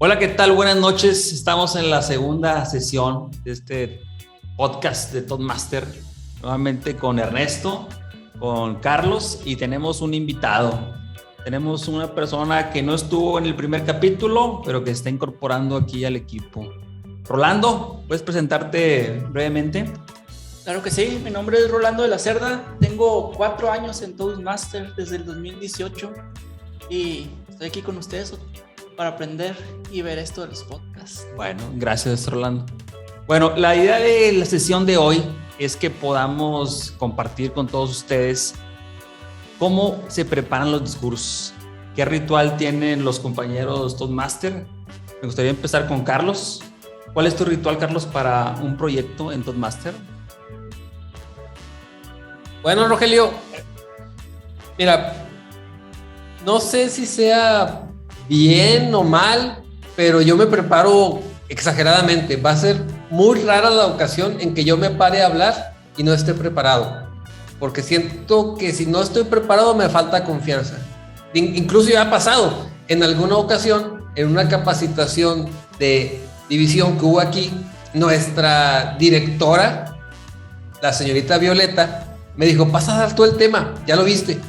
Hola, ¿qué tal? Buenas noches. Estamos en la segunda sesión de este podcast de Toastmaster, nuevamente con Ernesto, con Carlos, y tenemos un invitado. Tenemos una persona que no estuvo en el primer capítulo, pero que está incorporando aquí al equipo. Rolando, ¿puedes presentarte brevemente? Claro que sí, mi nombre es Rolando de la Cerda, tengo 4 años en Toastmaster desde el 2018 y estoy aquí con ustedes para aprender y ver esto de los podcasts. Bueno, gracias, Rolando. Bueno, la idea de la sesión de hoy es que podamos compartir con todos ustedes cómo se preparan los discursos, qué ritual tienen los compañeros Toastmaster. Me gustaría empezar con Carlos. ¿Cuál es tu ritual, Carlos, para un proyecto en Toastmaster? Bueno, Rogelio, mira, no sé si sea bien o mal, pero yo me preparo exageradamente. Va a ser muy rara la ocasión en que yo me pare a hablar y no esté preparado, porque siento que si no estoy preparado me falta confianza. Incluso ya ha pasado en alguna ocasión, en una capacitación de división que hubo aquí, nuestra directora, la señorita Violeta, me dijo, pasa a dar todo el tema, ya lo viste.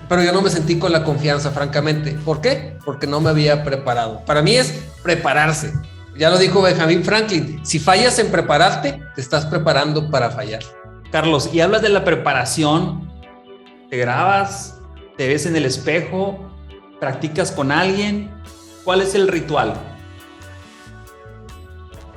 Pero yo no me sentí con la confianza, francamente. ¿Por qué? Porque no me había preparado. Para mí es prepararse. Ya lo dijo Benjamin Franklin, si fallas en prepararte, te estás preparando para fallar. Carlos, y hablas de la preparación, te grabas, te ves en el espejo, practicas con alguien. ¿Cuál es el ritual?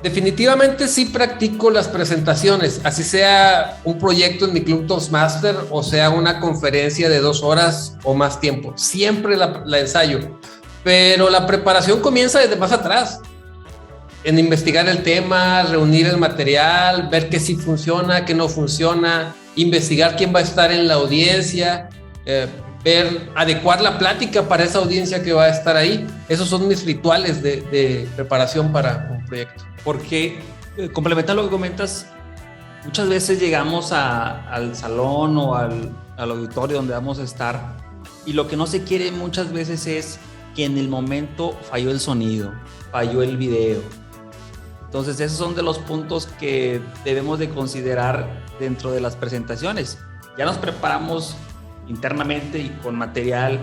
Definitivamente sí practico las presentaciones, así sea un proyecto en mi club Toastmaster o sea una conferencia de 2 horas o más tiempo. Siempre la ensayo, pero la preparación comienza desde más atrás, en investigar el tema, reunir el material, ver qué sí funciona, qué no funciona, investigar quién va a estar en la audiencia, adecuar la plática para esa audiencia que va a estar ahí. Esos son mis rituales de preparación para un proyecto. Porque, complementando lo que comentas, muchas veces llegamos al salón o al auditorio donde vamos a estar y lo que no se quiere muchas veces es que en el momento falló el sonido, falló el video. Entonces esos son de los puntos que debemos de considerar dentro de las presentaciones. Ya nos preparamos internamente y con material,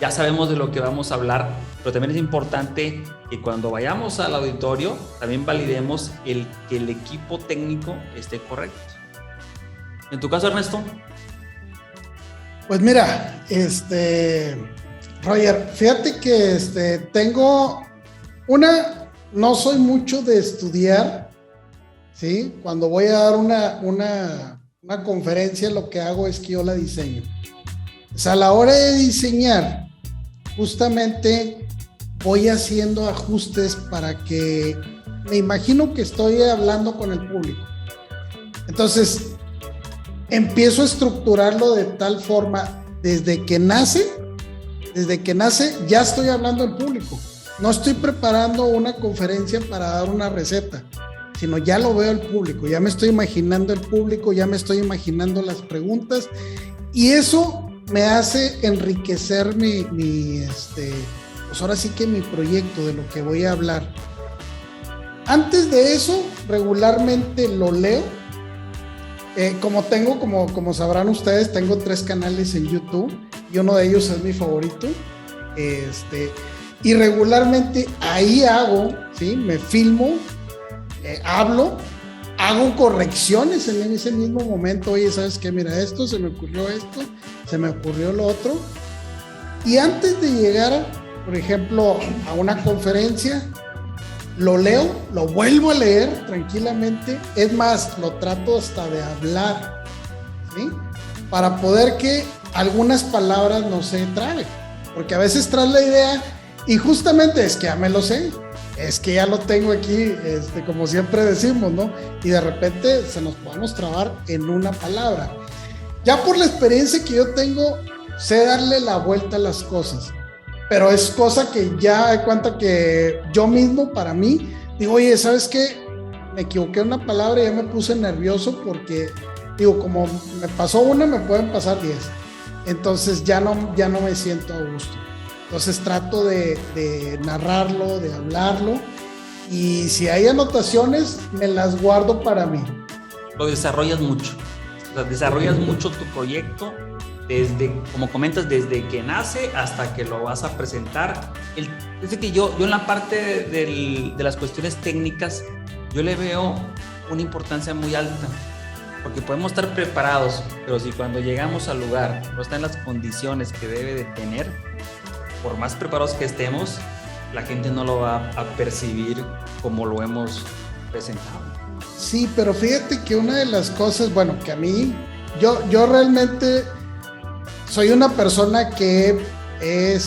ya sabemos de lo que vamos a hablar, pero también es importante que cuando vayamos al auditorio también validemos que el equipo técnico esté correcto. En tu caso, Ernesto. Pues mira, Roger, fíjate que no soy mucho de estudiar, ¿sí? Cuando voy a dar una conferencia, lo que hago es que yo la diseño. O sea, a la hora de diseñar, justamente voy haciendo ajustes para que me imagino que estoy hablando con el público. Entonces, empiezo a estructurarlo de tal forma, desde que nace, ya estoy hablando al público. No estoy preparando una conferencia para dar una receta, sino ya lo veo al público, ya me estoy imaginando el público, ya me estoy imaginando las preguntas, y eso me hace enriquecer pues ahora sí que mi proyecto, de lo que voy a hablar. Antes de eso, regularmente lo leo. Como sabrán ustedes, tengo 3 canales en YouTube y uno de ellos es mi favorito. Y regularmente ahí ¿sí? Me filmo, hablo, hago correcciones en ese mismo momento. Oye, ¿sabes qué? Mira, se me ocurrió lo otro. Y antes de llegar, por ejemplo, a una conferencia, lo leo, lo vuelvo a leer tranquilamente. Es más, lo trato hasta de hablar, ¿sí? Para poder que algunas palabras no se traben. Porque a veces traes la idea y justamente es que ya me lo sé. Es que ya lo tengo aquí, como siempre decimos, ¿no? Y de repente se nos podemos trabar en una palabra. Ya por la experiencia que yo tengo, sé darle la vuelta a las cosas. Pero es cosa que ya de cuenta que yo mismo, para mí, digo, oye, ¿sabes qué? Me equivoqué en una palabra y ya me puse nervioso porque, digo, como me pasó una, me pueden pasar 10. Entonces ya no me siento a gusto. Entonces trato de narrarlo, de hablarlo, y si hay anotaciones, me las guardo para mí. Lo desarrollas mucho. O sea, desarrollas mucho tu proyecto, desde, como comentas, desde que nace hasta que lo vas a presentar. Desde que yo en la parte de las cuestiones técnicas, yo le veo una importancia muy alta, porque podemos estar preparados, pero si cuando llegamos al lugar no está en las condiciones que debe de tener, por más preparados que estemos, la gente no lo va a percibir como lo hemos presentado. Sí, pero fíjate que una de las cosas, bueno, que a mí, yo realmente soy una persona que he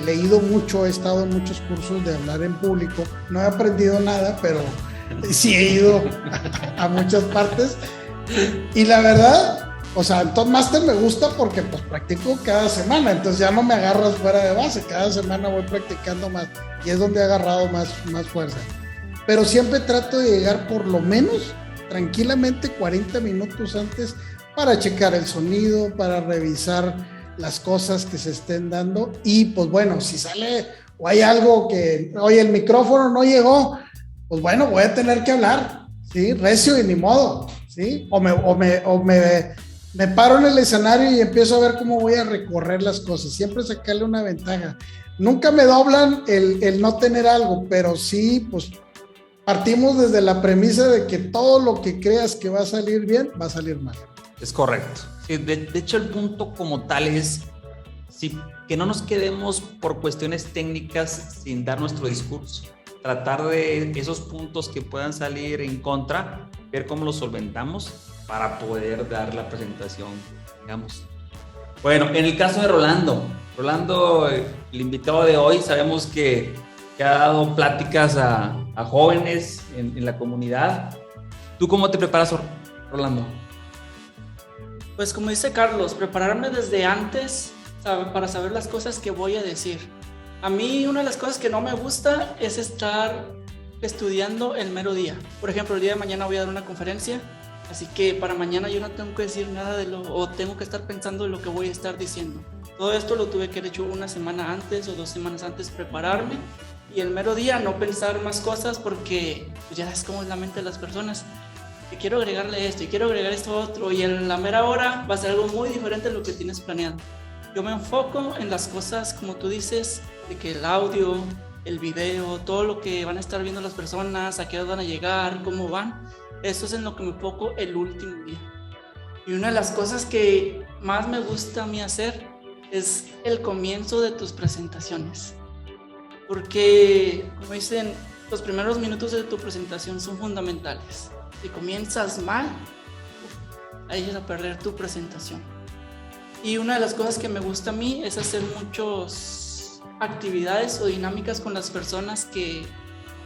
leído mucho, he estado en muchos cursos de hablar en público, no he aprendido nada, pero sí he ido a muchas partes, y la verdad, o sea, el Toastmaster me gusta porque pues practico cada semana, entonces ya no me agarras fuera de base, cada semana voy practicando más, y es donde he agarrado más fuerza. Pero siempre trato de llegar por lo menos tranquilamente 40 minutos antes para checar el sonido, para revisar las cosas que se estén dando, y pues bueno, si sale o hay algo que, oye, el micrófono no llegó, pues bueno, voy a tener que hablar, ¿sí? Recio y ni modo, ¿sí? O me paro en el escenario y empiezo a ver cómo voy a recorrer las cosas, siempre sacarle una ventaja. Nunca me doblan el no tener algo, pero sí, pues partimos desde la premisa de que todo lo que creas que va a salir bien, va a salir mal. Es correcto. Sí, de hecho, el punto como tal es que no nos quedemos por cuestiones técnicas sin dar nuestro discurso. Tratar de esos puntos que puedan salir en contra, ver cómo los solventamos para poder dar la presentación, digamos. Bueno, en el caso de Rolando, el invitado de hoy, sabemos que ha dado pláticas a jóvenes en la comunidad. ¿Tú cómo te preparas, Rolando? Pues como dice Carlos, prepararme desde antes para saber las cosas que voy a decir. A mí una de las cosas que no me gusta es estar estudiando el mero día. Por ejemplo, el día de mañana voy a dar una conferencia, así que para mañana yo no tengo que decir nada o tengo que estar pensando en lo que voy a estar diciendo. Todo esto lo tuve que haber hecho una semana antes o 2 semanas antes, prepararme, y el mero día no pensar más cosas, porque pues ya es como es la mente de las personas. Que quiero agregarle esto y quiero agregar esto otro, y en la mera hora va a ser algo muy diferente a lo que tienes planeado. Yo me enfoco en las cosas, como tú dices, de que el audio, el video, todo lo que van a estar viendo las personas, a qué hora van a llegar, cómo van, eso es en lo que me enfoco el último día. Y una de las cosas que más me gusta a mí hacer es el comienzo de tus presentaciones, porque, como dicen, los primeros minutos de tu presentación son fundamentales. Si comienzas mal, ahí vas a perder tu presentación. Y una de las cosas que me gusta a mí es hacer muchas actividades o dinámicas con las personas que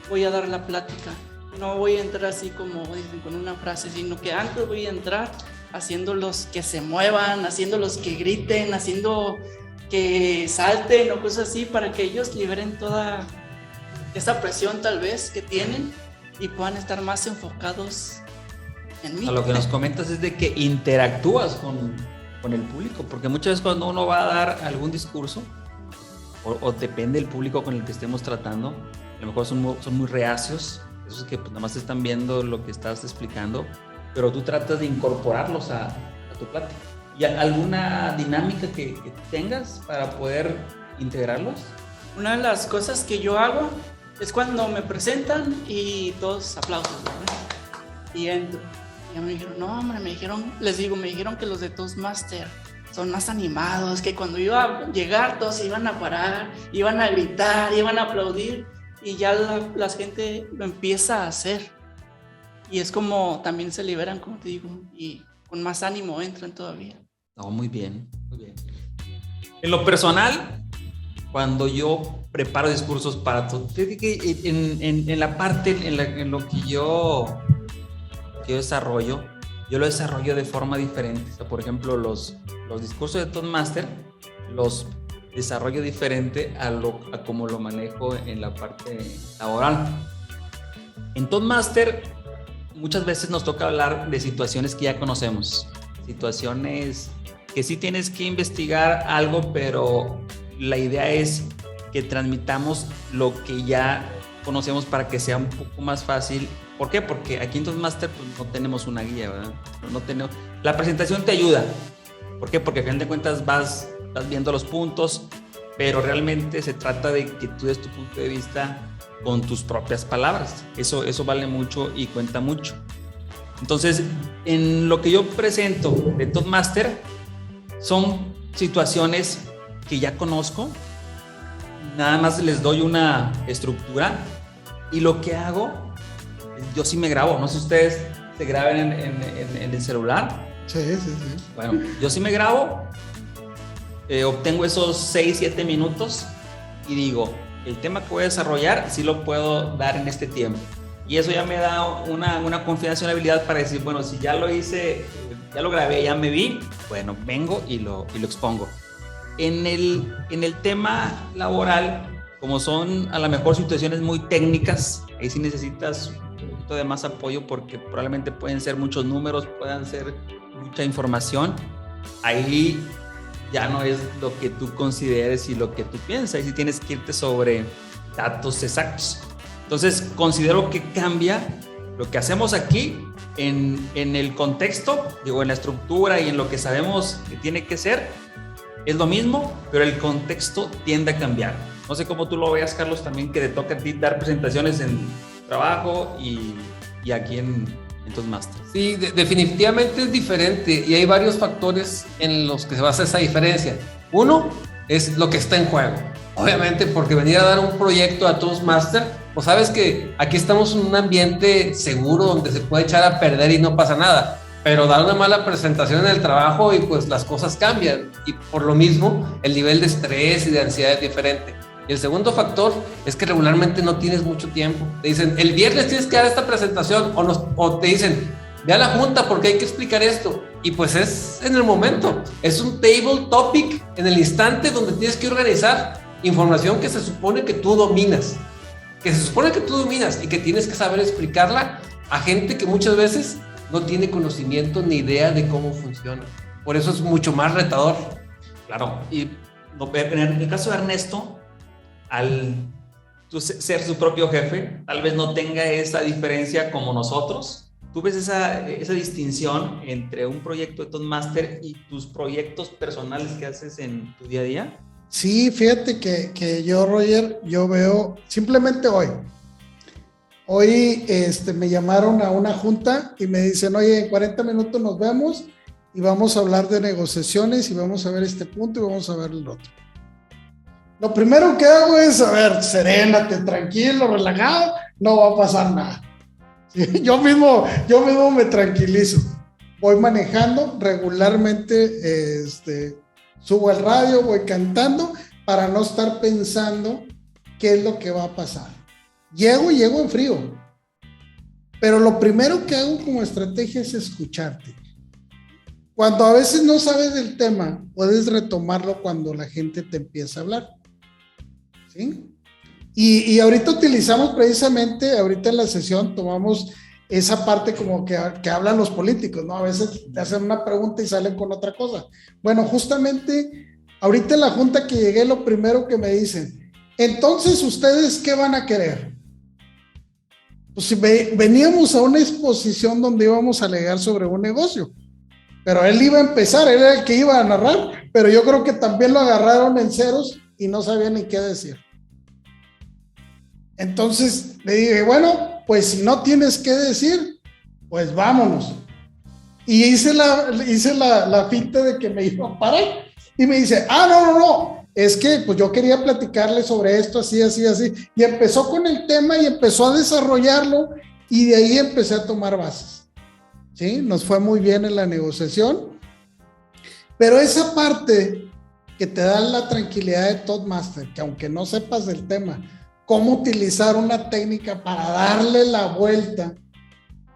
voy a dar la plática. No voy a entrar así como dicen con una frase, sino que antes voy a entrar haciéndolos que se muevan, haciéndolos que griten, haciendo que salten o cosas así, para que ellos liberen toda esa presión tal vez que tienen y puedan estar más enfocados en mí. A lo que nos comentas es de que interactúas con el público, porque muchas veces cuando uno va a dar algún discurso, o depende del público con el que estemos tratando, a lo mejor son muy reacios, esos que pues nada más están viendo lo que estás explicando, pero tú tratas de incorporarlos a tu plática. ¿Y alguna dinámica que tengas para poder integrarlos? Una de las cosas que yo hago es cuando me presentan y todos aplausos, ¿verdad? Y entro. Y me dijeron, no, hombre, me dijeron que los de Toastmaster son más animados, que cuando iba a llegar todos iban a parar, iban a gritar, iban a aplaudir, y ya la gente lo empieza a hacer. Y es como también se liberan, como te digo, y con más ánimo entran todavía. No, muy bien, muy bien. En lo personal, cuando yo preparo discursos para todo, fíjate que en la parte, en lo que yo desarrollo, yo lo desarrollo de forma diferente. O sea, por ejemplo, los discursos de Toastmaster los desarrollo diferente a como lo manejo en la parte laboral. En Toastmaster muchas veces nos toca hablar de situaciones que ya conocemos, situaciones que sí tienes que investigar algo, pero la idea es que transmitamos lo que ya conocemos para que sea un poco más fácil. ¿Por qué? Porque aquí en Toastmaster pues, no tenemos una guía, ¿verdad? No tenemos... La presentación te ayuda. ¿Por qué? Porque al final de cuentas vas viendo los puntos, pero realmente se trata de que tú des tu punto de vista con tus propias palabras. Eso vale mucho y cuenta mucho. Entonces, en lo que yo presento de Toastmaster son situaciones que ya conozco, nada más les doy una estructura y lo que hago, yo sí me grabo, no sé si ustedes se graben en el celular. Sí. Bueno, yo sí me grabo, obtengo esos 6-7 minutos y digo, el tema que voy a desarrollar sí lo puedo dar en este tiempo. Y eso ya me da una confianza y una habilidad para decir, bueno, si ya lo hice, ya lo grabé, ya me vi, bueno, vengo y lo expongo. En el tema laboral, como son a lo mejor situaciones muy técnicas, ahí sí necesitas un poquito de más apoyo porque probablemente pueden ser muchos números, puedan ser mucha información. Ahí ya no es lo que tú consideres y lo que tú piensas, ahí sí tienes que irte sobre datos exactos. Entonces, considero que cambia lo que hacemos aquí en el contexto, digo, en la estructura y en lo que sabemos que tiene que ser, es lo mismo, pero el contexto tiende a cambiar. No sé cómo tú lo veas, Carlos, también que te toca a ti dar presentaciones en trabajo y aquí en Toastmaster. Sí, definitivamente es diferente y hay varios factores en los que se basa esa diferencia. Uno es lo que está en juego. Obviamente, porque venir a dar un proyecto a Toastmaster, pues sabes que aquí estamos en un ambiente seguro donde se puede echar a perder y no pasa nada. Pero dar una mala presentación en el trabajo y pues las cosas cambian. Y por lo mismo, el nivel de estrés y de ansiedad es diferente. Y el segundo factor es que regularmente no tienes mucho tiempo. Te dicen, el viernes tienes que dar esta presentación o te dicen, ve a la junta porque hay que explicar esto. Y pues es en el momento. Es un table topic en el instante donde tienes que organizar información que se supone que tú dominas. Y que tienes que saber explicarla a gente que muchas veces no tiene conocimiento ni idea de cómo funciona. Por eso es mucho más retador. Claro. Y en el caso de Ernesto, al ser su propio jefe, tal vez no tenga esa diferencia como nosotros. ¿Tú ves esa distinción entre un proyecto de Toastmaster y tus proyectos personales que haces en tu día a día? Sí, fíjate que yo, Roger, yo veo, simplemente hoy me llamaron a una junta y me dicen, oye, en 40 minutos nos vemos y vamos a hablar de negociaciones y vamos a ver este punto y vamos a ver el otro. Lo primero que hago es, a ver, serénate, tranquilo, relajado, no va a pasar nada. ¿Sí? Yo mismo me tranquilizo. Voy manejando regularmente, subo al radio, voy cantando para no estar pensando qué es lo que va a pasar. Llego en frío. Pero lo primero que hago como estrategia es escucharte. Cuando a veces no sabes del tema, puedes retomarlo cuando la gente te empieza a hablar. ¿Sí? Y ahorita utilizamos precisamente, ahorita en la sesión tomamos esa parte como que hablan los políticos, ¿no? A veces te hacen una pregunta y salen con otra cosa. Bueno, justamente ahorita en la junta que llegué, lo primero que me dicen, entonces, ¿ustedes qué van a querer? Pues si veníamos a una exposición donde íbamos a alegar sobre un negocio, pero él iba a empezar, él era el que iba a narrar, pero yo creo que también lo agarraron en ceros y no sabía ni qué decir. Entonces le dije, bueno, pues si no tienes qué decir, pues vámonos. Y hice la finta de que me iba a parar y me dice, no, es que pues yo quería platicarle sobre esto, así. Y empezó con el tema y empezó a desarrollarlo y de ahí empecé a tomar bases. ¿Sí? Nos fue muy bien en la negociación. Pero esa parte que te da la tranquilidad de Toastmaster, que aunque no sepas del tema, cómo utilizar una técnica para darle la vuelta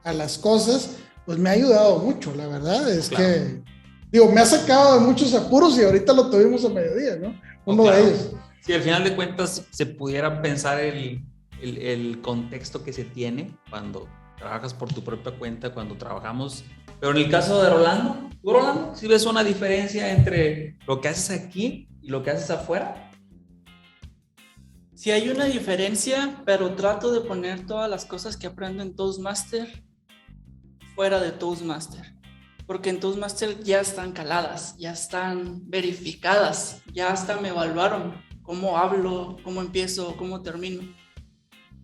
a las cosas, pues me ha ayudado mucho, la verdad es claro. Que, digo, me ha sacado de muchos apuros y ahorita lo tuvimos a mediodía, ¿no? Uno de ellos. Sí, al final de cuentas se pudiera pensar el contexto que se tiene cuando trabajas por tu propia cuenta, cuando trabajamos, pero en el caso de Rolando, ¿tú, Rolando, sí ves una diferencia entre lo que haces aquí y lo que haces afuera? Sí hay una diferencia, pero trato de poner todas las cosas que aprendo en Toastmaster fuera de Toastmaster. Porque en Toastmaster ya están caladas, ya están verificadas, ya hasta me evaluaron cómo hablo, cómo empiezo, cómo termino.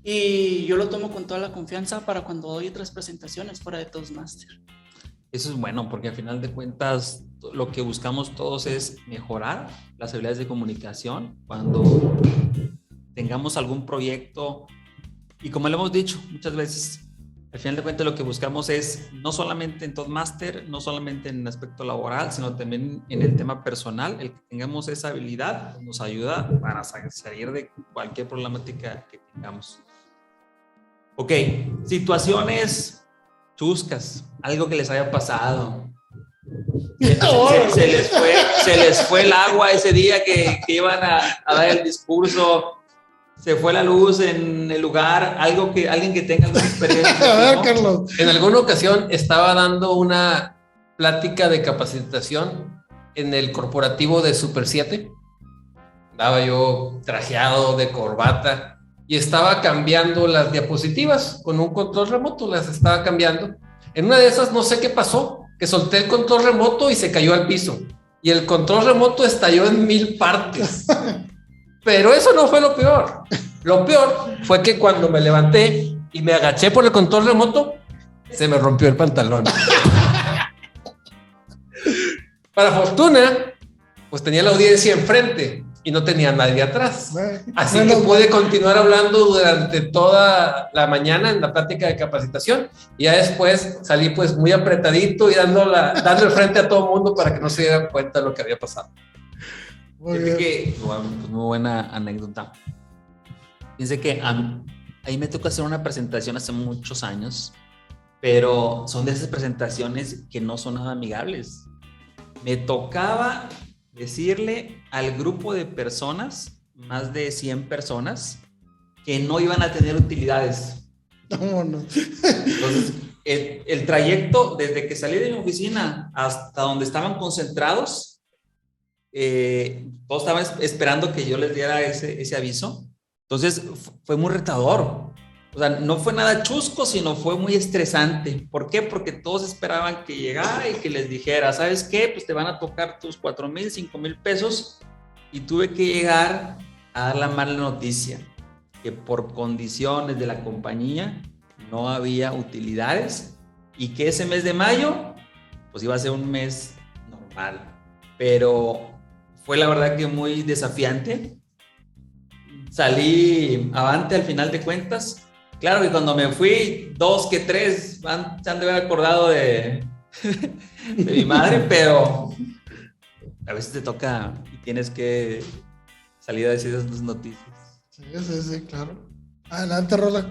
Y yo lo tomo con toda la confianza para cuando doy otras presentaciones fuera de Toastmaster. Eso es bueno, porque al final de cuentas lo que buscamos todos es mejorar las habilidades de comunicación cuando tengamos algún proyecto. Y como le hemos dicho muchas veces, al final de cuentas lo que buscamos es no solamente en Toastmaster, no solamente en el aspecto laboral, sino también en el tema personal. El que tengamos esa habilidad nos ayuda para salir de cualquier problemática que tengamos. Ok, situaciones chuscas, algo que les haya pasado. Se les fue el agua ese día que iban a dar el discurso. Se fue la luz en el lugar, alguien que tenga alguna experiencia. A ver, Carlos. En alguna ocasión estaba dando una plática de capacitación en el corporativo de Super 7. Andaba yo trajeado de corbata y estaba cambiando las diapositivas con un control remoto, las estaba cambiando. En una de esas no sé qué pasó, que solté el control remoto y se cayó al piso. Y el control remoto estalló en 1000 partes. Pero eso no fue lo peor. Lo peor fue que cuando me levanté y me agaché por el control remoto, se me rompió el pantalón. Para fortuna, pues tenía la audiencia enfrente y no tenía nadie atrás. Así que pude continuar hablando durante toda la mañana en la plática de capacitación y ya después salí pues muy apretadito y dando el frente a todo el mundo para que no se dieran cuenta de lo que había pasado. Muy buena anécdota. Fíjense que ahí me tocó hacer una presentación hace muchos años, pero son de esas presentaciones que no son nada amigables. Me tocaba decirle al grupo de personas, más de 100 personas, que no iban a tener utilidades. No. Entonces, el trayecto desde que salí de mi oficina hasta donde estaban concentrados, todos estaban esperando que yo les diera ese aviso. Entonces fue muy retador. O sea, no fue nada chusco, sino fue muy estresante. ¿Por qué? Porque todos esperaban que llegara y que les dijera, ¿sabes qué? Pues te van a tocar tus 4,000, 5,000 pesos. Y tuve que llegar a dar la mala noticia, que por condiciones de la compañía no había utilidades y que ese mes de mayo pues iba a ser un mes normal. Pero fue la verdad que muy desafiante. Salí avante al final de cuentas. Claro que cuando me fui, 2 que 3 se han de haber acordado de mi madre, pero a veces te toca y tienes que salir a decir esas noticias. Sí, claro. Adelante, Rola.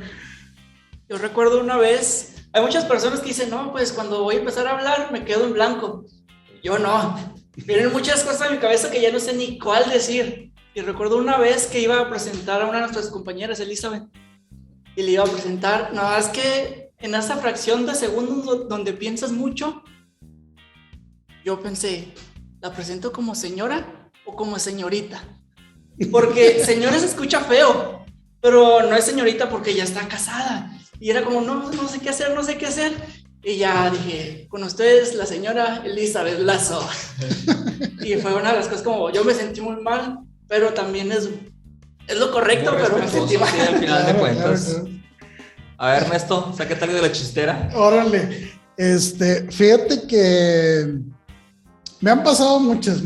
Yo recuerdo una vez, hay muchas personas que dicen, no, pues cuando voy a empezar a hablar me quedo en blanco. Yo no. Vienen muchas cosas en mi cabeza que ya no sé ni cuál decir. Y recuerdo una vez que iba a presentar a una de nuestras compañeras, Elizabeth, y le iba a presentar, no, es que en esa fracción de segundos donde piensas mucho, yo pensé, ¿la presento como señora o como señorita? Porque señora se escucha feo, pero no es señorita porque ya está casada. Y era como, no sé qué hacer. Y ya dije, con ustedes, la señora Elizabeth Lazo. Y fue una de las cosas como, yo me sentí muy mal, pero también es lo correcto, pero me sentí mal. Sí, al final de cuentas. Claro. A ver, Ernesto, sáquete algo de la chistera. Órale. Fíjate que me han pasado muchas.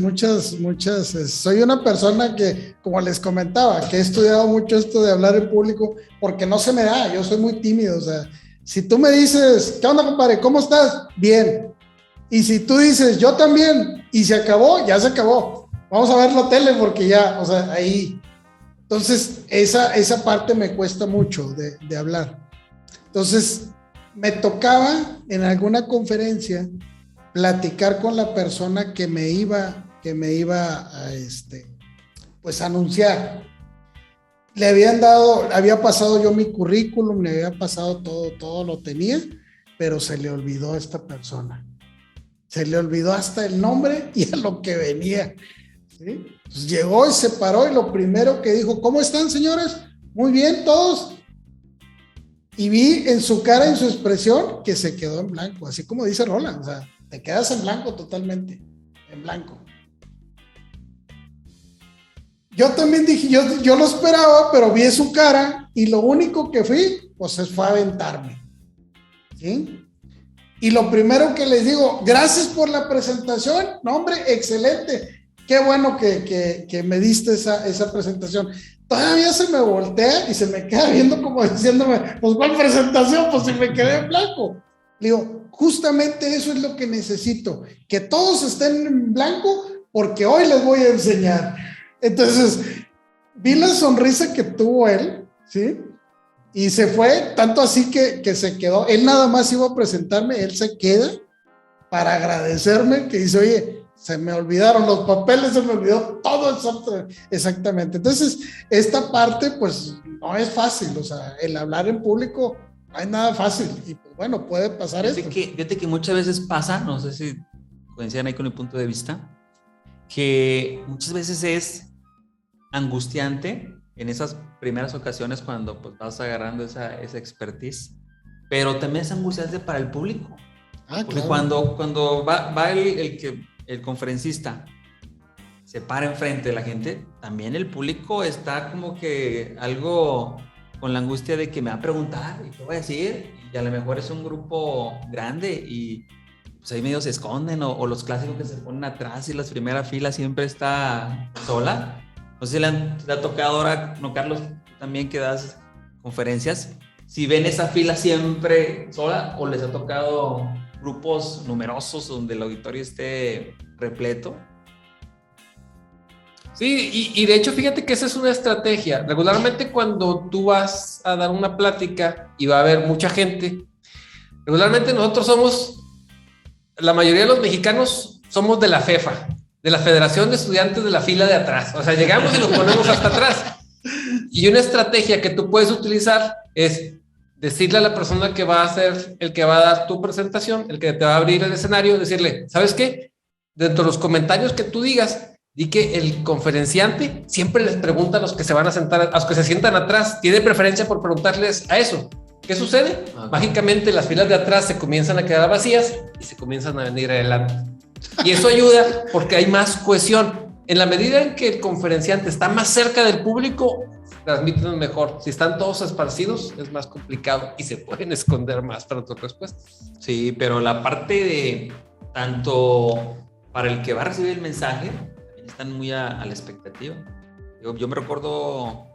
Soy una persona que, como les comentaba, que he estudiado mucho esto de hablar en público porque no se me da. Yo soy muy tímido, o sea, si tú me dices, ¿qué onda, compadre? ¿Cómo estás? Bien. Y si tú dices, yo también, y se acabó, ya se acabó. Vamos a ver la tele porque ya, o sea, ahí. Entonces, esa parte me cuesta mucho de hablar. Entonces, me tocaba en alguna conferencia platicar con la persona que me iba a, pues, anunciar. Había pasado yo mi currículum, le había pasado todo lo tenía, pero se le olvidó a esta persona. Se le olvidó hasta el nombre y a lo que venía. ¿sí? Entonces llegó y se paró y lo primero que dijo, ¿cómo están, señores? Muy bien, todos. Y vi en su cara, en su expresión, que se quedó en blanco, así como dice Roland, o sea, te quedas en blanco totalmente, en blanco. Yo también dije, yo lo esperaba, pero vi su cara y lo único que fui, pues fue a aventarme, ¿sí? Y lo primero que les digo, gracias por la presentación, no hombre, excelente, qué bueno que me diste esa presentación. Todavía se me voltea y se me queda viendo como diciéndome, pues ¿cuál presentación? Pues si me quedé en blanco. Le digo, justamente eso es lo que necesito, que todos estén en blanco porque hoy les voy a enseñar. Entonces, vi la sonrisa que tuvo él, ¿sí? Y se fue, tanto así que se quedó. Él nada más iba a presentarme, él se queda para agradecerme, que dice, oye, se me olvidaron los papeles, se me olvidó todo exactamente. Entonces, esta parte, pues, no es fácil, o sea, el hablar en público no es nada fácil. Y pues, bueno, puede pasar esto. Fíjate que muchas veces pasa, no sé si coinciden ahí con mi punto de vista, que muchas veces es angustiante en esas primeras ocasiones cuando pues, vas agarrando esa expertise, pero también es angustiante para el público. Porque claro. cuando va el conferencista se para enfrente de la gente, también el público está como que algo con la angustia de que me va a preguntar y qué voy a decir, y a lo mejor es un grupo grande y pues ahí medio se esconden, o los clásicos que se ponen atrás y las primeras filas siempre está sola. No sé si le ha tocado ahora, no, Carlos, también que das conferencias, si ven esa fila siempre sola o les ha tocado grupos numerosos donde el auditorio esté repleto. Sí, y de hecho fíjate que esa es una estrategia. Regularmente cuando tú vas a dar una plática y va a haber mucha gente, regularmente nosotros somos, la mayoría de los mexicanos somos de la FEFA, de la Federación de Estudiantes de la fila de atrás. O sea, llegamos y nos ponemos hasta atrás. Y una estrategia que tú puedes utilizar es decirle a la persona que va a ser el que va a dar tu presentación, el que te va a abrir el escenario, decirle, ¿sabes qué? Dentro de los comentarios que tú digas, di que el conferenciante siempre les pregunta a los que se van a sentar, a los que se sientan atrás, tiene preferencia por preguntarles a eso. ¿Qué sucede? Okay. Mágicamente las filas de atrás se comienzan a quedar vacías y se comienzan a venir adelante. Y eso ayuda porque hay más cohesión. En la medida en que el conferenciante está más cerca del público, transmiten mejor. Si están todos esparcidos, es más complicado y se pueden esconder más para tus respuestas. Sí, pero la parte de tanto para el que va a recibir el mensaje, están muy a la expectativa. Yo me recuerdo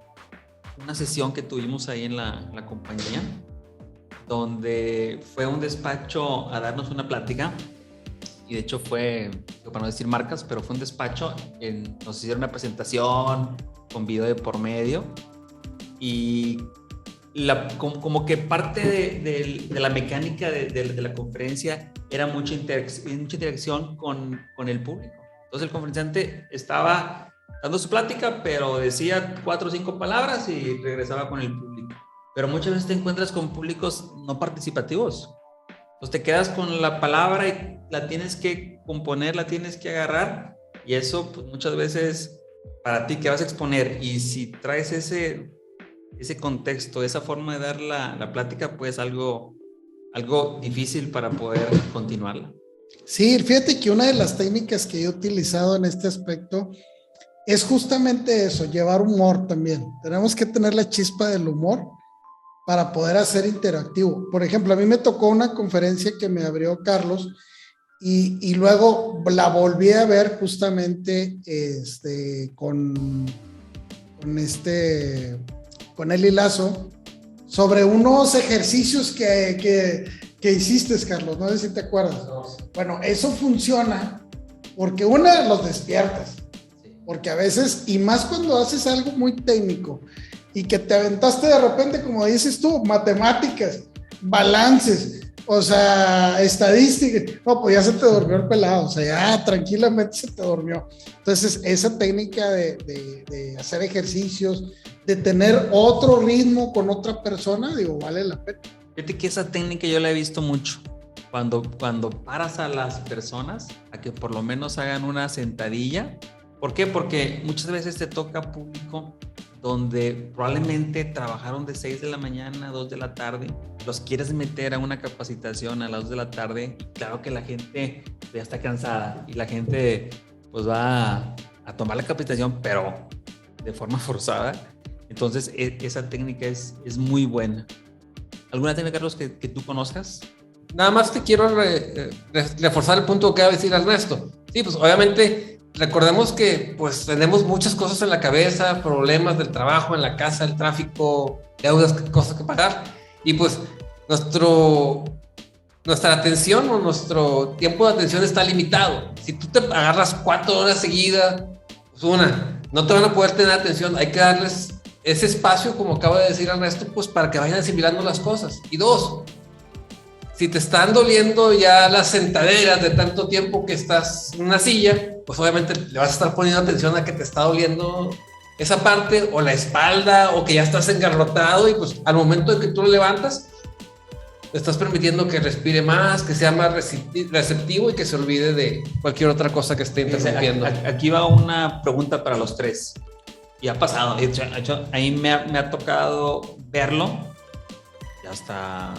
una sesión que tuvimos ahí en la compañía, donde fue un despacho a darnos una plática, y de hecho fue, para no decir marcas, pero fue un despacho, nos hicieron una presentación con video de por medio, y como que parte de la mecánica de la conferencia era mucha interacción con el público. Entonces el conferenciante estaba dando su plática, pero decía 4 o 5 palabras y regresaba con el público. Pero muchas veces te encuentras con públicos no participativos. Entonces te quedas con la palabra y la tienes que componer, la tienes que agarrar, y eso pues, muchas veces para ti que vas a exponer, y si traes ese contexto, esa forma de dar la plática, pues algo difícil para poder continuarla. Sí, fíjate que una de las técnicas que he utilizado en este aspecto es justamente eso, llevar humor también. Tenemos que tener la chispa del humor para poder hacer interactivo. Por ejemplo, a mí me tocó una conferencia que me abrió Carlos y luego la volví a ver justamente con Eli Lazo sobre unos ejercicios que hiciste, Carlos, no sé si te acuerdas. Bueno, eso funciona porque los despiertas, porque a veces, y más cuando haces algo muy técnico y que te aventaste de repente, como dices tú, matemáticas, balances, o sea, estadísticas, no, pues ya se te durmió el pelado, o sea, ya tranquilamente se te durmió. Entonces, esa técnica de hacer ejercicios, de tener otro ritmo con otra persona, digo, vale la pena. Fíjate que esa técnica yo la he visto mucho. Cuando paras a las personas a que por lo menos hagan una sentadilla ¿Por qué? Porque muchas veces te toca público donde probablemente trabajaron de 6 de la mañana a 2 de la tarde, los quieres meter a una capacitación a las 2 de la tarde, y claro que la gente ya está cansada y la gente pues va a tomar la capacitación, pero de forma forzada. Entonces esa técnica es muy buena. ¿Alguna técnica, Carlos, que tú conozcas? Nada más te quiero reforzar el punto que va a decir Ernesto. Sí, pues obviamente recordemos que pues tenemos muchas cosas en la cabeza, problemas del trabajo, en la casa, el tráfico, deudas, cosas que pagar. Y pues nuestra atención o nuestro tiempo de atención está limitado. Si tú te agarras 4 horas seguidas, pues no te van a poder tener atención. Hay que darles ese espacio, como acaba de decir Ernesto, pues para que vayan asimilando las cosas. Y 2, si te están doliendo ya las sentaderas de tanto tiempo que estás en una silla, pues obviamente le vas a estar poniendo atención a que te está doliendo esa parte, o la espalda, o que ya estás engarrotado, y pues al momento de que tú lo levantas, le estás permitiendo que respire más, que sea más receptivo y que se olvide de cualquier otra cosa que esté interrumpiendo. Aquí va una pregunta para los tres. Y ha pasado, de hecho, a mí me ha tocado verlo, y hasta,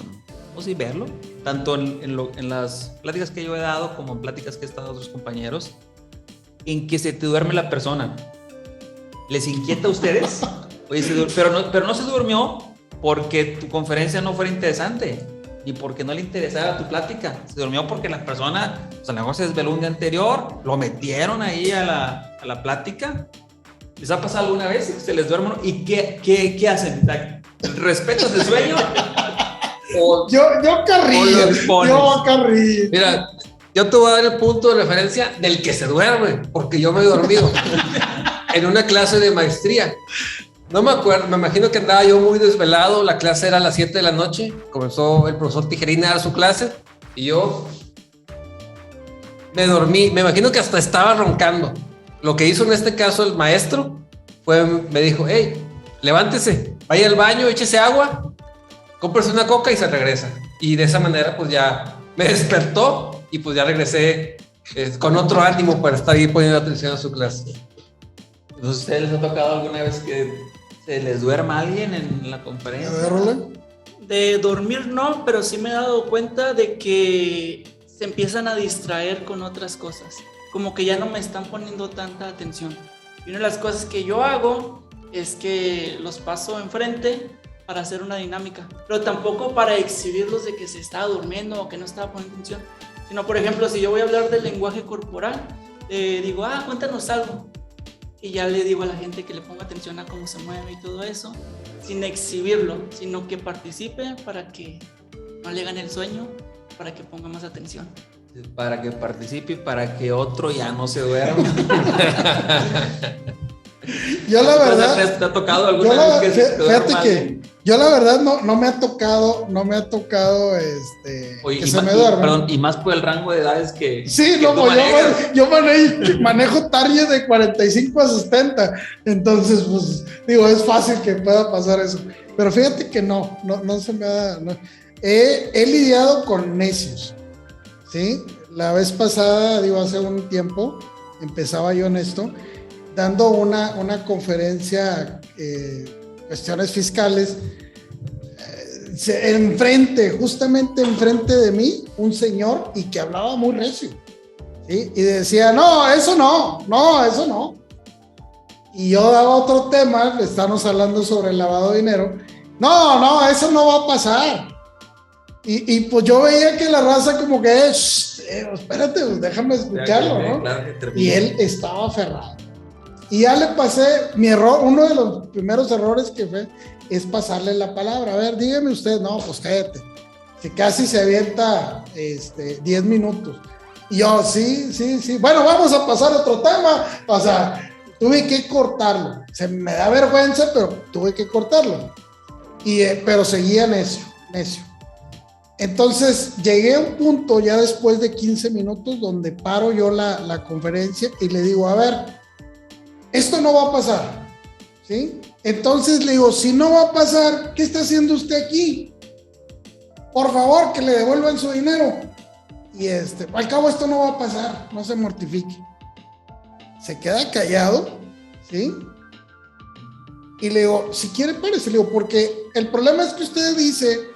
pues sí, verlo, tanto en las pláticas que yo he dado como en pláticas que he estado otros compañeros, en que se te duerme la persona. ¿Les inquieta a ustedes? Oye, pero no se durmió porque tu conferencia no fuera interesante, ni porque no le interesara tu plática. Se durmió porque la persona, pues a lo mejor se desveló un día anterior, lo metieron ahí a la plática. ¿Les ha pasado alguna vez que se les duerme? ¿Y qué hacen? ¿Respetas el sueño? Yo carrillo. Mira, yo te voy a dar el punto de referencia del que se duerme, porque yo me he dormido en una clase de maestría. No me acuerdo, me imagino que andaba yo muy desvelado. La clase era a las 7 de la noche. Comenzó el profesor Tijerina a dar su clase y yo me dormí. Me imagino que hasta estaba roncando. Lo que hizo en este caso el maestro me dijo: hey, levántese, vaya al baño, échese agua, cómprese una coca y se regresa. Y de esa manera pues ya me despertó y pues ya regresé con otro ánimo para estar ahí poniendo atención a su clase. ¿A ustedes les ha tocado alguna vez que se les duerma alguien en la conferencia? De dormir no, pero sí me he dado cuenta de que se empiezan a distraer con otras cosas. Como que ya no me están poniendo tanta atención. Y una de las cosas que yo hago es que los paso enfrente para hacer una dinámica, pero tampoco para exhibirlos de que se estaba durmiendo o que no estaba poniendo atención, sino por ejemplo, si yo voy a hablar del lenguaje corporal, digo, cuéntanos algo, y ya le digo a la gente que le ponga atención a cómo se mueve y todo eso, sin exhibirlo, sino que participe para que no le gane el sueño, para que ponga más atención. Para que participe y para que otro ya no se duerma. Yo la verdad, ¿te ha tocado alguna vez que se te duerma? Fíjate que yo la verdad no me ha tocado Oye, que se me duerma. Perdón, y más por el rango de edades que sí, que yo manejo target de 45 a 70, entonces pues digo, es fácil que pueda pasar eso, pero fíjate que no se me ha... No. He lidiado con necios, ¿sí? La vez pasada, hace un tiempo, empezaba yo en esto, dando una conferencia, cuestiones fiscales, justamente enfrente de mí, un señor, y que hablaba muy recio, ¿sí? Y decía, no, eso no. Y yo daba otro tema, estamos hablando sobre el lavado de dinero, no, eso no va a pasar. Y pues yo veía que la raza como que, espérate, pues déjame escucharlo, ¿no? Claro, y él estaba aferrado. Y ya le pasé mi error, uno de los primeros errores que fue, es pasarle la palabra. A ver, dígame usted, no, pues cállate. Que casi se avienta 10 minutos. Y yo, sí, bueno, vamos a pasar a otro tema. O sea, tuve que cortarlo. Se me da vergüenza, pero tuve que cortarlo. Pero seguía necio. Entonces llegué a un punto ya después de 15 minutos donde paro yo la conferencia y le digo, a ver, esto no va a pasar, ¿sí? Entonces le digo, si no va a pasar, ¿qué está haciendo usted aquí? Por favor, que le devuelvan su dinero. Y al cabo esto no va a pasar, no se mortifique. se queda callado, ¿sí? Y le digo, si quiere, párese, le digo, porque el problema es que usted dice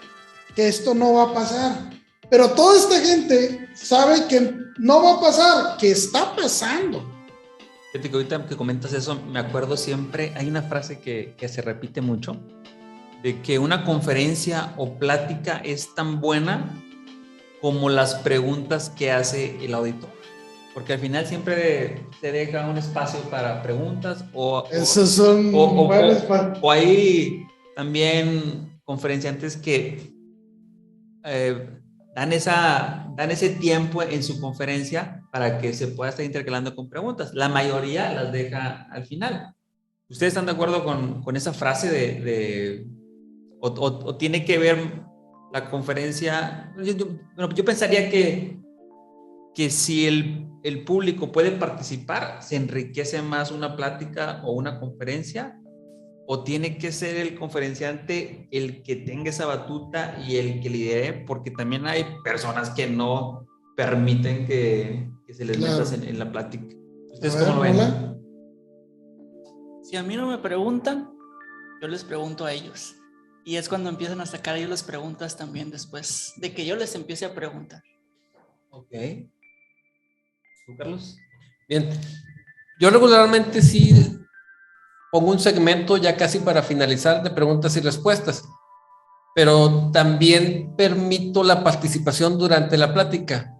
que esto no va a pasar, pero toda esta gente sabe que no va a pasar, que está pasando. Fíjate que ahorita que comentas eso, me acuerdo siempre, hay una frase que se repite mucho, de que una conferencia o plática es tan buena como las preguntas que hace el auditor. Porque al final siempre se deja un espacio para preguntas o hay también conferenciantes que dan ese tiempo en su conferencia para que se pueda estar intercalando con preguntas. La mayoría las deja al final. ¿Ustedes están de acuerdo con esa frase o tiene que ver la conferencia? Yo pensaría que si el público puede participar, se enriquece más una plática o una conferencia, o tiene que ser el conferenciante el que tenga esa batuta y el que lidere, porque también hay personas que no permiten que se les metas en la plática. ¿Ustedes cómo lo ven? Si a mí no me preguntan, yo les pregunto a ellos. Y es cuando empiezan a sacar ellos las preguntas también después de que yo les empiece a preguntar. Ok. ¿Tú, Carlos? Bien. Yo regularmente sí pongo un segmento ya casi para finalizar de preguntas y respuestas, pero también permito la participación durante la plática.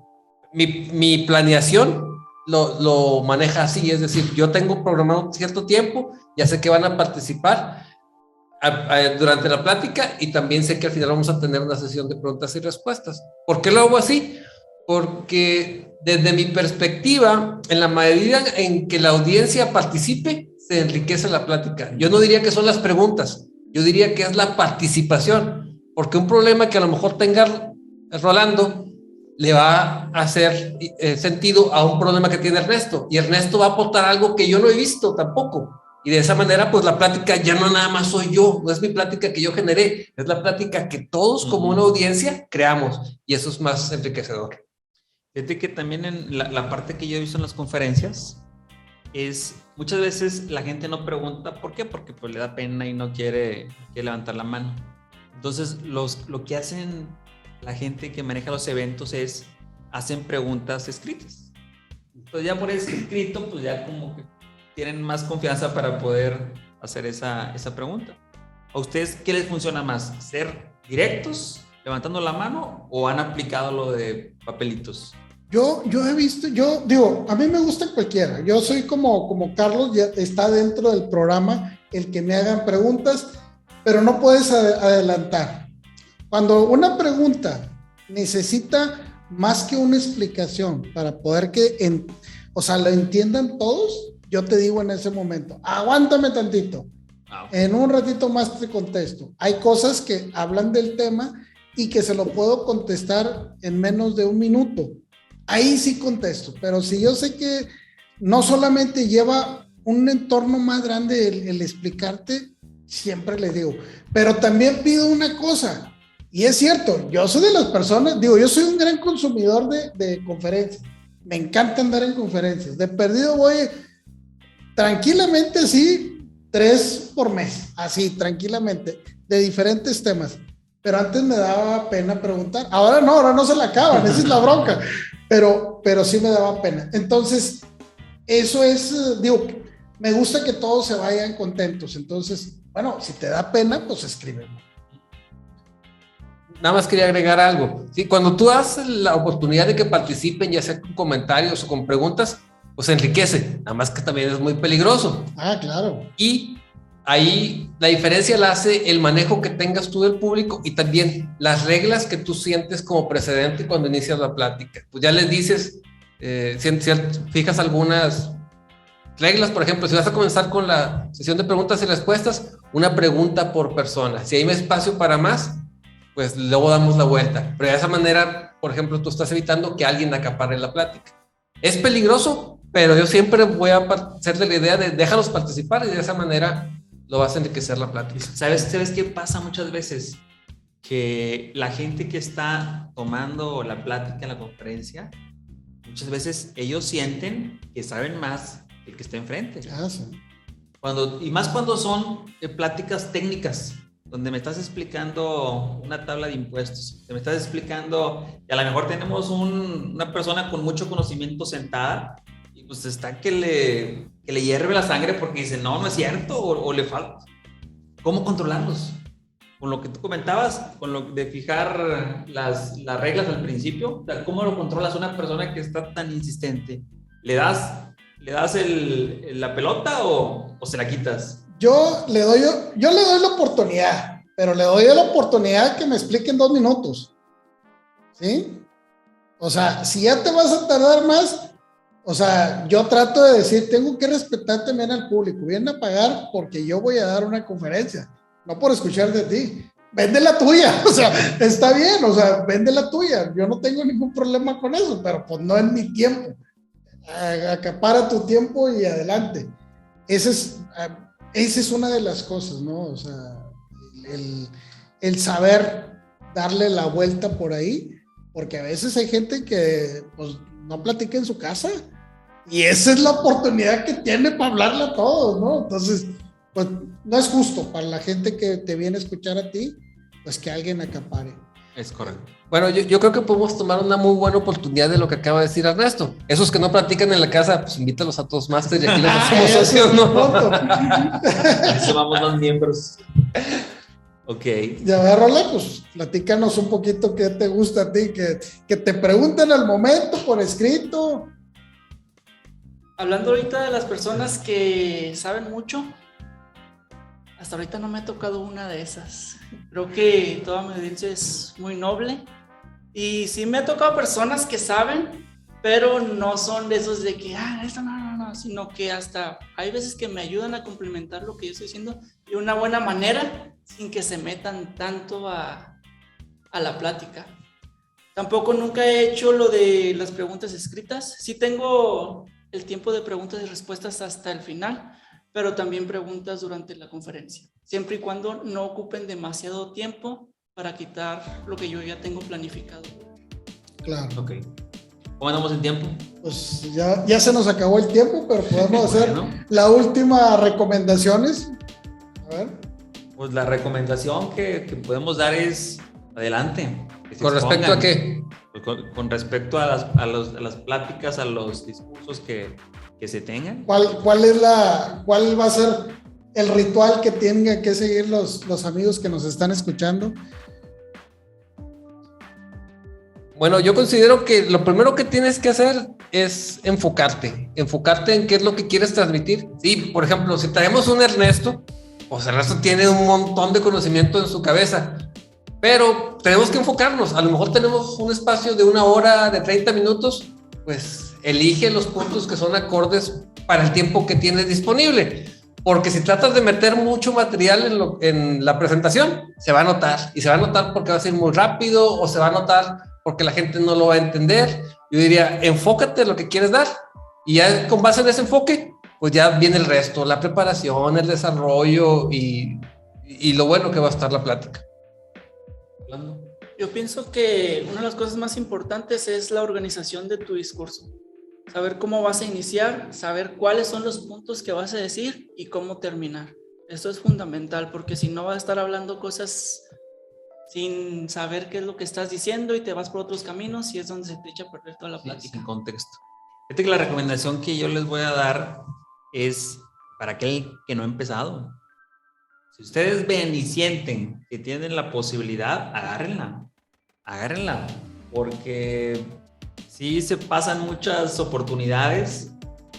Mi planeación lo maneja así, es decir, yo tengo programado cierto tiempo, ya sé que van a participar durante la plática y también sé que al final vamos a tener una sesión de preguntas y respuestas. ¿Por qué lo hago así? Porque desde mi perspectiva, en la medida en que la audiencia participe, se enriquece la plática. Yo no diría que son las preguntas, yo diría que es la participación, porque un problema que a lo mejor tenga Rolando le va a hacer sentido a un problema que tiene Ernesto, y Ernesto va a aportar algo que yo no he visto tampoco, y de esa manera pues la plática ya no nada más soy yo, no es mi plática que yo generé, es la plática que todos como una audiencia creamos, y eso es más enriquecedor. Fíjate que también en la parte que yo he visto en las conferencias es muchas veces la gente no pregunta ¿por qué? Porque pues le da pena y no quiere levantar la mano. Entonces lo que hacen la gente que maneja los eventos es hacen preguntas escritas. Entonces ya por escrito pues ya como que tienen más confianza para poder hacer esa pregunta. ¿A ustedes qué les funciona más? ¿Ser directos levantando la mano o han aplicado lo de papelitos? Yo he visto, yo digo, a mí me gusta cualquiera. Yo soy como Carlos, ya está dentro del programa el que me hagan preguntas, pero no puedes adelantar. Cuando una pregunta necesita más que una explicación para poder lo entiendan todos, yo te digo en ese momento, aguántame tantito. En un ratito más te contesto. Hay cosas que hablan del tema y que se lo puedo contestar en menos de un minuto. Ahí sí contesto, pero si yo sé que no solamente lleva un entorno más grande el explicarte, siempre les digo, pero también pido una cosa, y es cierto, yo soy de las personas, yo soy un gran consumidor de conferencias, me encanta andar en conferencias, de perdido voy tranquilamente así, 3 por mes, así tranquilamente, de diferentes temas, pero antes me daba pena preguntar, ahora no se la acaban, esa es la bronca. Pero sí me daba pena. Entonces, eso es, me gusta que todos se vayan contentos. Entonces, bueno, si te da pena, pues escríbeme. Nada más quería agregar algo. Sí, cuando tú das la oportunidad de que participen, ya sea con comentarios o con preguntas, pues enriquece. Nada más que también es muy peligroso. Ah, claro. Y ahí la diferencia la hace el manejo que tengas tú del público y también las reglas que tú sientes como precedente cuando inicias la plática. Pues ya les dices, fijas algunas reglas, por ejemplo, si vas a comenzar con la sesión de preguntas y respuestas, una pregunta por persona. Si hay espacio para más, pues luego damos la vuelta. Pero de esa manera, por ejemplo, tú estás evitando que alguien acapare la plática. Es peligroso, pero yo siempre voy a hacer de la idea de déjalos participar y de esa manera lo vas a enriquecer la plática. ¿Sabes qué pasa muchas veces? Que la gente que está tomando la plática en la conferencia, muchas veces ellos sienten que saben más el que está enfrente. Sí. Y más cuando son pláticas técnicas, donde me estás explicando una tabla de impuestos, me estás explicando, y a lo mejor tenemos una persona con mucho conocimiento sentada, y pues está que le hierve la sangre porque dice, no es cierto, o le falta. ¿Cómo controlarlos? Con lo que tú comentabas, con lo de fijar las reglas al principio, ¿cómo lo controlas a una persona que está tan insistente? ¿Le das la pelota o se la quitas? Yo le doy la oportunidad, pero le doy la oportunidad que me explique en 2 minutos. ¿Sí? O sea, si ya te vas a tardar más, o sea, yo trato de decir, tengo que respetar también al público. Vienen a pagar porque yo voy a dar una conferencia, no por escuchar de ti. Vende la tuya, o sea, está bien, o sea, vende la tuya. Yo no tengo ningún problema con eso, pero pues no es mi tiempo. Acapara tu tiempo y adelante. Esa es una de las cosas, ¿no? O sea, el saber darle la vuelta por ahí, porque a veces hay gente que pues no platica en su casa y esa es la oportunidad que tiene para hablarle a todos, ¿no? Entonces, pues no es justo para la gente que te viene a escuchar a ti, pues que alguien acapare. Es correcto. Bueno, yo creo que podemos tomar una muy buena oportunidad de lo que acaba de decir Ernesto. Esos que no platican en la casa, pues invítalos a Toastmasters y aquí les hacemos socios, ¿no? Eso vamos los miembros. Ok. Ya ve, Rola, pues platícanos un poquito qué te gusta a ti, que te pregunten al momento, por escrito. Hablando ahorita de las personas que saben mucho, hasta ahorita no me ha tocado una de esas. Creo que toda mi audiencia es muy noble. Y sí me ha tocado personas que saben, pero no son de esos de que, esto no, sino que hasta hay veces que me ayudan a complementar lo que yo estoy diciendo de una buena manera, sin que se metan tanto a la plática. Tampoco nunca he hecho lo de las preguntas escritas. Sí tengo el tiempo de preguntas y respuestas hasta el final, pero también preguntas durante la conferencia, siempre y cuando no ocupen demasiado tiempo para quitar lo que yo ya tengo planificado. Claro. Ok. ¿Cómo andamos en tiempo? Pues ya se nos acabó el tiempo, pero podemos hacer la última recomendaciones. A ver. Pues la recomendación que podemos dar es adelante. ¿Con respecto a qué? Pues con respecto a las pláticas, a los discursos que se tengan. ¿Cuál va a ser el ritual que tienen que seguir los amigos que nos están escuchando? Bueno, yo considero que lo primero que tienes que hacer es enfocarte en qué es lo que quieres transmitir. Sí, por ejemplo, si traemos un Ernesto, pues Ernesto tiene un montón de conocimiento en su cabeza, pero tenemos que enfocarnos. A lo mejor tenemos un espacio de 1 hora, de 30 minutos, pues elige los puntos que son acordes para el tiempo que tienes disponible. Porque si tratas de meter mucho material en la presentación, se va a notar. Y se va a notar porque va a ser muy rápido, o se va a notar porque la gente no lo va a entender. Yo diría, enfócate en lo que quieres dar. Y ya con base en ese enfoque, pues ya viene el resto, la preparación, el desarrollo y lo bueno que va a estar la plática. Yo pienso que una de las cosas más importantes es la organización de tu discurso. Saber cómo vas a iniciar, saber cuáles son los puntos que vas a decir y cómo terminar. Esto es fundamental porque si no vas a estar hablando cosas sin saber qué es lo que estás diciendo y te vas por otros caminos y es donde se te echa a perder toda la plática. Sin contexto. Fíjate que la recomendación que yo les voy a dar es para aquel que no ha empezado. Si ustedes ven y sienten que tienen la posibilidad, agárrenla, porque sí se pasan muchas oportunidades.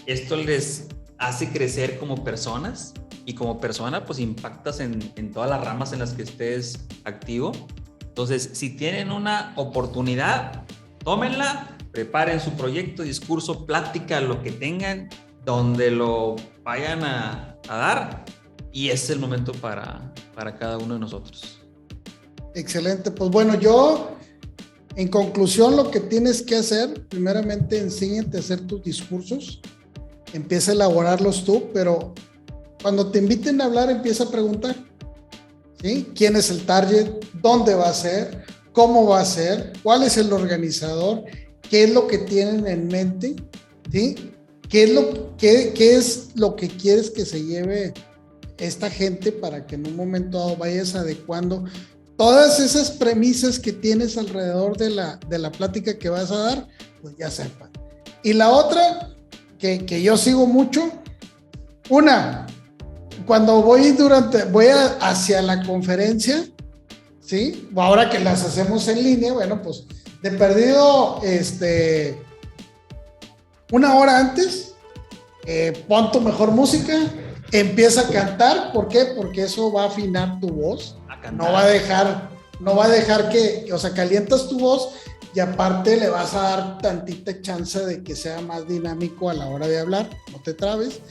Esto les hace crecer como personas y como persona pues impactas en todas las ramas en las que estés activo. Entonces, si tienen una oportunidad, tómenla, preparen su proyecto, discurso, plática, lo que tengan, donde lo vayan a dar, y es el momento para cada uno de nosotros. Excelente, pues bueno, yo en conclusión lo que tienes que hacer, primeramente enséñate a hacer tus discursos, empieza a elaborarlos tú, pero cuando te inviten a hablar empieza a preguntar, ¿sí? ¿Quién es el target? ¿Dónde va a ser? ¿Cómo va a ser? ¿Cuál es el organizador? ¿Qué es lo que tienen en mente? ¿Sí? ¿qué es lo que quieres que se lleve esta gente para que en un momento dado vayas adecuando todas esas premisas que tienes alrededor de la plática que vas a dar? Pues ya sepan. Y la otra, que yo sigo mucho, cuando voy hacia la conferencia, ¿sí? Ahora que las hacemos en línea, bueno, pues de perdido, 1 hora antes, pon tu mejor música, empieza a cantar. ¿Por qué? Porque eso va a afinar tu voz. No va a dejar que, o sea, calientas tu voz y aparte le vas a dar tantita chance de que sea más dinámico a la hora de hablar, no te trabes.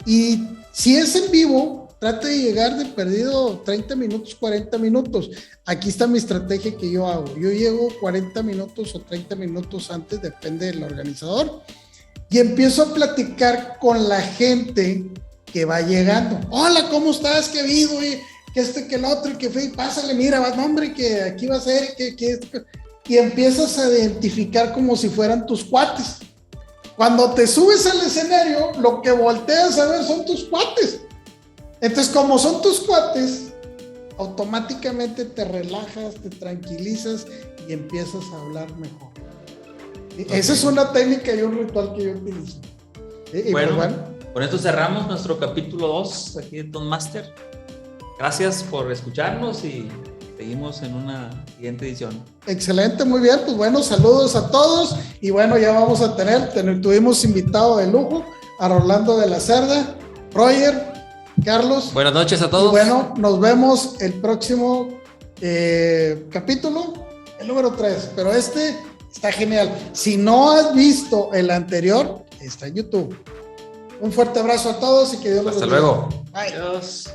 Y si es en vivo, trata de llegar de perdido 30 minutos, 40 minutos. Aquí está mi estrategia que yo hago. Yo llego 40 minutos o 30 minutos antes, depende del organizador, y empiezo a platicar con la gente que va llegando. Hola, ¿cómo estás? ¿Qué ha habido? Que el otro, que fue, pásale, mira, hombre, que aquí va a ser, y empiezas a identificar como si fueran tus cuates. Cuando te subes al escenario, lo que volteas a ver son tus cuates. Entonces, como son tus cuates, automáticamente te relajas, te tranquilizas y empiezas a hablar mejor. Okay. Esa es una técnica y un ritual que yo utilizo. Bueno, con esto cerramos nuestro capítulo 2 aquí de Toastmaster. Gracias por escucharnos y seguimos en una siguiente edición. Excelente, muy bien. Pues bueno, saludos a todos. Y bueno, ya vamos a tuvimos invitado de lujo a Rolando de la Cerda, Roger, Carlos. Buenas noches a todos. Y bueno, nos vemos el próximo capítulo, el número 3. Pero está genial. Si no has visto el anterior, está en YouTube. Un fuerte abrazo a todos y que Dios los bendiga. Hasta luego. Bye. Adiós.